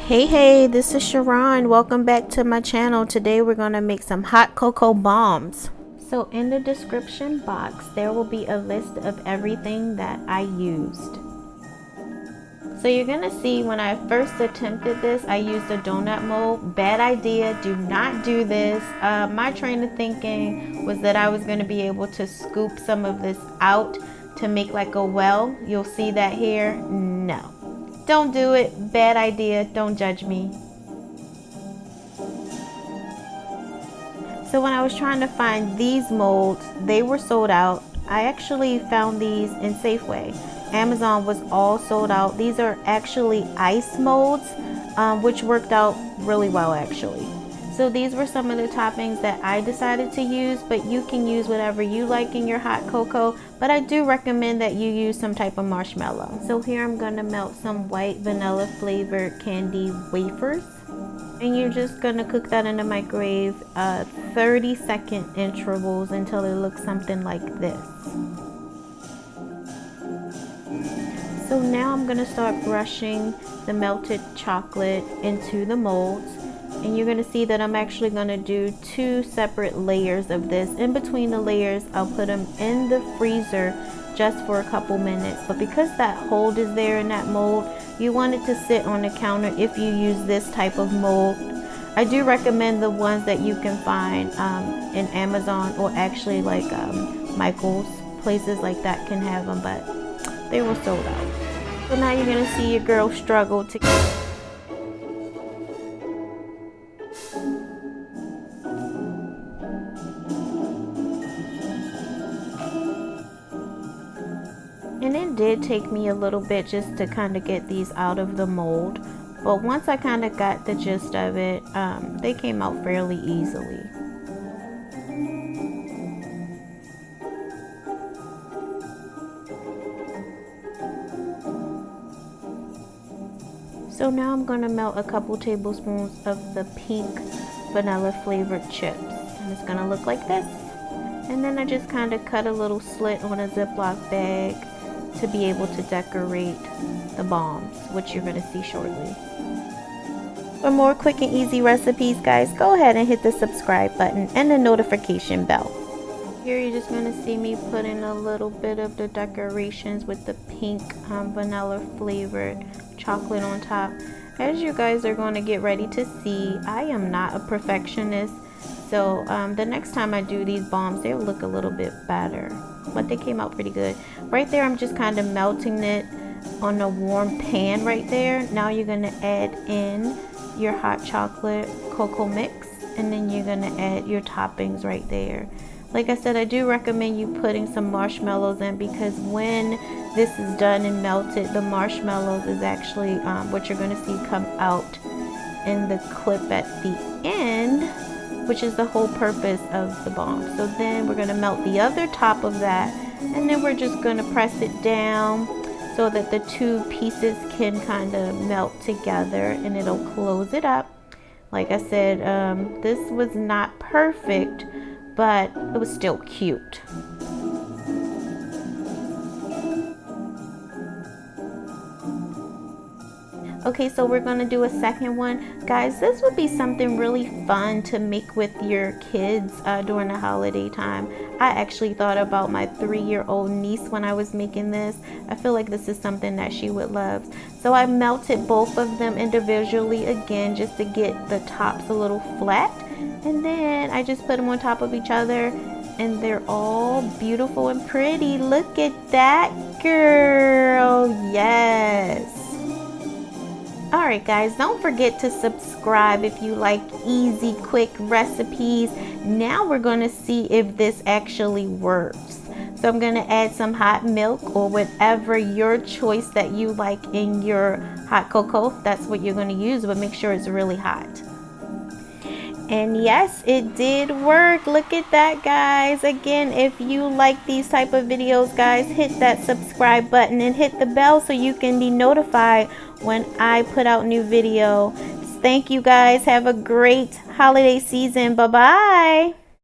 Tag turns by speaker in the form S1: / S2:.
S1: Hey, this is Sharon. Welcome back to my channel. Today we're going to make some hot cocoa bombs. So in the description box, there will be a list of everything that I used. So you're going to see when I first attempted this, I used a donut mold. Bad idea. Do not do this. My train of thinking was that I was going to be able to scoop some of this out to make like a well. You'll see that here. No. Don't do it. Bad idea. Don't judge me. So when I was trying to find these molds, they were sold out. I actually found these in Safeway. Amazon was all sold out. These are actually ice molds, which worked out really well actually. So these were some of the toppings that I decided to use, but you can use whatever you like in your hot cocoa. But I do recommend that you use some type of marshmallow. So here I'm going to melt some white vanilla flavored candy wafers. And you're just going to cook that in the microwave 30-second intervals until it looks something like this. So now I'm going to start brushing the melted chocolate into the molds. And you're going to see that I'm actually going to do 2 separate layers of this. In between the layers, I'll put them in the freezer just for a couple minutes. But because that hold is there in that mold, you want it to sit on the counter if you use this type of mold. I do recommend the ones that you can find in Amazon, or actually like Michael's. Places like that can have them, but they were sold out. So now you're going to see your girl struggle to... And it did take me a little bit just to kind of get these out of the mold. But once I kind of got the gist of it, they came out fairly easily. So now I'm going to melt a couple tablespoons of the pink vanilla flavored chips. And it's going to look like this. And then I just kind of cut a little slit on a Ziploc bag to be able to decorate the bombs, which you're going to see shortly. For more quick and easy recipes, guys, go ahead and hit the subscribe button and the notification bell. Here you're just going to see me put in a little bit of the decorations with the pink vanilla flavored chocolate on top. As you guys are going to get ready to see, I am not a perfectionist. So the next time I do these bombs, they'll look a little bit better. But they came out pretty good. Right there, I'm just kind of melting it on a warm pan right there. Now you're going to add in your hot chocolate cocoa mix. And then you're going to add your toppings right there. Like I said, I do recommend you putting some marshmallows in, because when this is done and melted, the marshmallows is actually what you're going to see come out in the clip at the end, which is the whole purpose of the bomb. So then we're going to melt the other top of that, and then we're just going to press it down so that the 2 pieces can kind of melt together, and it'll close it up. Like I said, this was not perfect, but it was still cute. Okay, so we're going to do a second one. Guys, this would be something really fun to make with your kids during the holiday time. I actually thought about my 3-year-old niece when I was making this. I feel like this is something that she would love. So I melted both of them individually again, just to get the tops a little flat. And then I just put them on top of each other, and they're all beautiful and pretty. Look at that, girl. Yes. Alright guys, don't forget to subscribe if you like easy, quick recipes. Now we're going to see if this actually works. So I'm going to add some hot milk, or whatever your choice that you like in your hot cocoa. That's what you're going to use, but make sure it's really hot. And yes, it did work. Look at that, guys. Again, if you like these type of videos, guys, hit that subscribe button and hit the bell so you can be notified when I put out new video. Thank you, guys. Have a great holiday season. Bye-bye.